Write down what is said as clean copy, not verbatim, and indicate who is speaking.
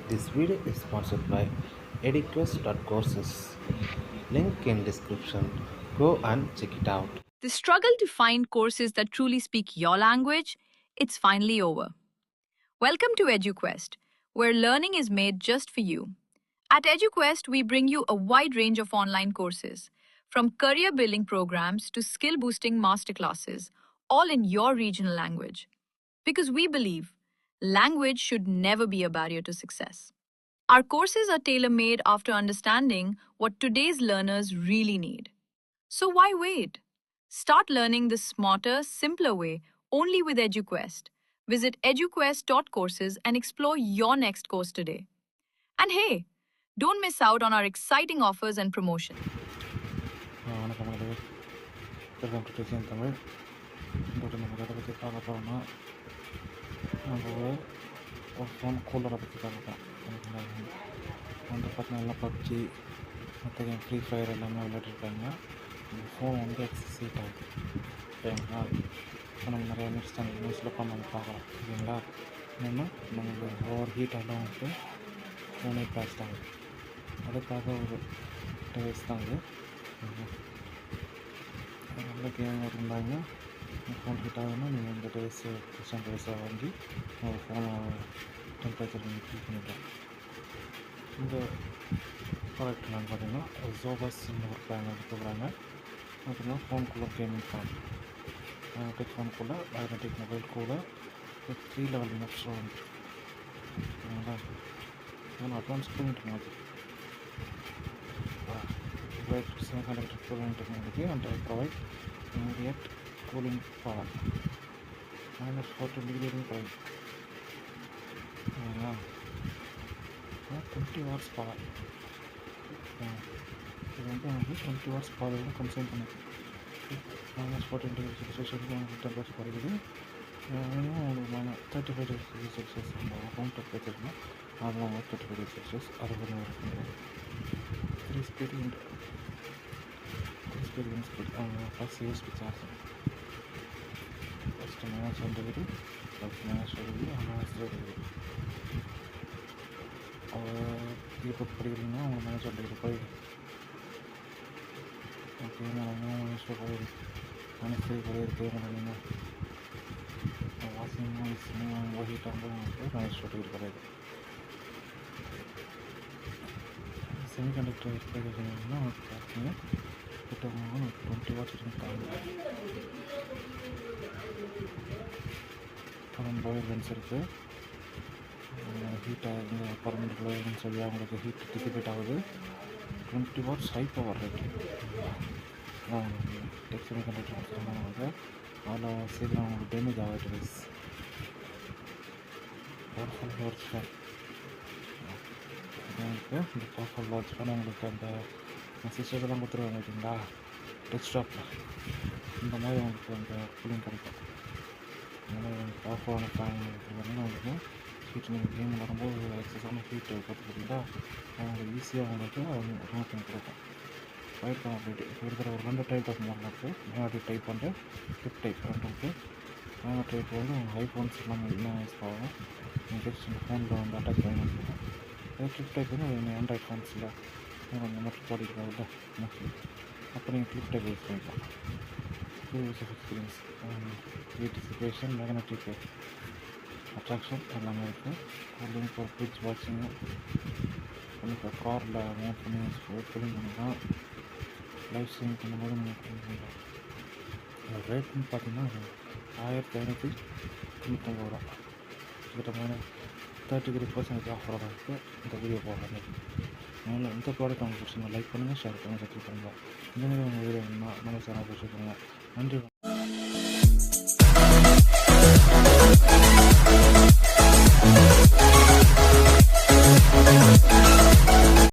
Speaker 1: This video is sponsored by eduquest.courses. Link in description. Go and check it out.
Speaker 2: The struggle to find courses that truly speak your language, it's finally over. Welcome to EduQuest, where learning is made just for you. At EduQuest, we bring you a wide range of online courses, from career building programs to skill boosting masterclasses, all in your regional language. Because we believe language should never be a barrier to success. Our courses are tailor made after understanding what today's learners really need. So why wait? Start learning the smarter, simpler way only with EduQuest. Visit eduquest.courses and explore your next course today. And hey, don't miss out on our exciting offers and promotions.
Speaker 3: வணக்கம் மக்களே, welcome to teaching Tamil. இந்த நம்ம எதை பற்றி பார்க்க போகிறோம்னா, நம்ம ஒரு ஃபோன் கூலரை பற்றி பார்க்க போகிறோம். வந்து பார்த்தீங்கன்னா எல்லாம் பப்ஜி மற்ற கேம் ஃப்ரீ ஃபயர் எல்லாமே விளையாட்டுருக்காங்க. இந்த ஃபோன் வந்து எக்ஸஸ் ஹீட் ஆகுது, ஓகேங்களா? இப்போ நம்ம நிறையா நியூஸில் உட்காந்து நம்ம பார்க்கலாம், ஓகேங்களா? என்னென்னா நமக்கு ஓவர் ஹீட் ஆகலாம் வந்துட்டு ஃபோனே பிளாஸ்ட் ஆகுது. அதுக்காக ஒரு டிவைஸ் தான் இது. நல்ல கேமரா இருந்தாங்க, ஃபோன் ஹீட் ஆகுதுன்னா நீங்கள் இந்த டிவைஸு கிறிஸ்டன் டிவைஸை வாங்கி உங்கள் ஃபோனை டெம்பரேச்சர் நீங்கள் ஃபீல் பண்ணிக்கலாம். இந்த ப்ராடக்ட் என்னென்னு பார்த்தீங்கன்னா ஜோபஸ்ன்னு ஒரு பிளான் எடுத்துக்கிறாங்க. அப்படின்னா phone cooler gaming phone, magnetic phone cooler, magnetic mobile cooler, 3 level modes வந்து ஓகேங்களா? Phone advance cooling technology, semiconductor cooling technology, and I provide immediate cooling power -14 degree point. 20 watts power. இது வந்து நமக்கு 20 watts power கன்சியூம் பண்ணுது. -14 degree Celsius நமக்கு temperature குறைக்குது. Minimum உங்களுக்கு -35 degree Celsius நம்ம ரூம் டெம்பரேச்சர்னா அதில் 35 degree Celsius அது கொஞ்சம் இருக்குது. 3 speed first USB charger, first -1 degree, first -1 degree, -3 degree. இப்போ படிக்கிறீங்கன்னா அவங்க -1 degree போயிடும். ஓகே, -3 போயிடுது, -3 போயிருக்கு. நீங்கள் வாஷிங் மிஷின் ஹீட் ஆகும்போது -2 degree போயிடுது. செமிகண்டக்டர் எக்ஸ்பிளேஷன்னா பார்த்தீங்கன்னா கிட்ட 20 வாட்ஸ் இருக்காங்க. பவர் லென்ஸ் இருக்குது, ஹீட் ஆகுது. பர்மனெண்ட் லென்ஸ் வழியாக உங்களுக்கு ஹீட் டிசிபேட் ஆகுது. 20 watts high power rating. Tech semiconductor சொன்னாங்க, அதில் சீக்கிரம் உங்களுக்கு டேமேஜ் ஆகாது டிவைஸ். பவர்ஃபுல் லார்ஜ் ஃபேன் இருக்குது. இந்த பவர்ஃபுல் லார்ஜ் ஃபேன் உங்களுக்கு அந்த சிஸ்டத்தெல்லாம் கொடுத்துருவாங்க, ஓகேங்களா? டெஸ்க்டாப்பில் இந்த மாதிரி உங்களுக்கு அந்த கூலிங் கிடைக்கும். இந்த மாதிரி உங்களுக்கு பவர்ஃபுல்லான ஃபேன் இருக்கிறதுனால உங்களுக்கு ஹீட் நீங்கள் கேம் விளாடும்போது எக்ஸஸான ஹீட் பார்த்துக்கிட்டிங்களா, அவங்களுக்கு ஈஸியாக உங்களுக்கு ரிமூவ் பண்ணி கொடுக்கும். ஃபயர் கனெக்டிவிட்டி இப்போ இருக்கிற ஒரு 2 டைப் ஆஃப் மாடல் இருக்குது. மேக்னெட்டிக் டைப் வந்து ஃபிப் டைப் ரெண்டு இருக்குது. மேக்னெட்டிக் டைப் வந்து உங்கள் ஐஃபோன்ஸ் எல்லாமே என்ன யூஸ் ஆகும், ஜஸ்ட் இந்த ஃபோனில் வந்து அட்டாச் பண்ணி வச்சுருக்கோம். அதே ஃபிப் டைப் வந்து ஆண்ட்ராய்ட் ஃபோன்ஸில் கொஞ்சம் மட்டும் போட்டிருக்காங்க மோஸ்ட்லி, அப்போ நீங்கள் ஃபிப் டைப் யூஸ் பண்ணிக்கலாம். Use of experience, beautification, magnetic attraction எல்லாமே இருக்குது. கூலிங் ஃபார் ஃப்ரிட்ஜ் வாட்சிங்கு இப்போ காரில் மூவ் பண்ணி கூலிங் பண்ணிக்கலாம். லைவ் ஸ்ட்ரீம் பண்ணும்போது நீங்கள் கூலிங் பண்ணிக்கலாம். ரேட்னு பார்த்தீங்கன்னா 1599 ரூபா. கிட்டத்தட்ட 30% ஆஃபரோட இருக்குது இந்த வீடியோ போடுறது. அதனால் இந்த ப்ராடக்ட் உங்களுக்கு பிடிச்சிருந்தா லைக் பண்ணுங்கள், ஷேர் பண்ணுங்கள், சப்ஸ்கிரைப் பண்ணுங்கள். இந்த மாதிரி உங்கள் வீடியோ வேணும்னா நம்ம சேனல் பிடிச்சி பண்ணுங்கள். நன்றி.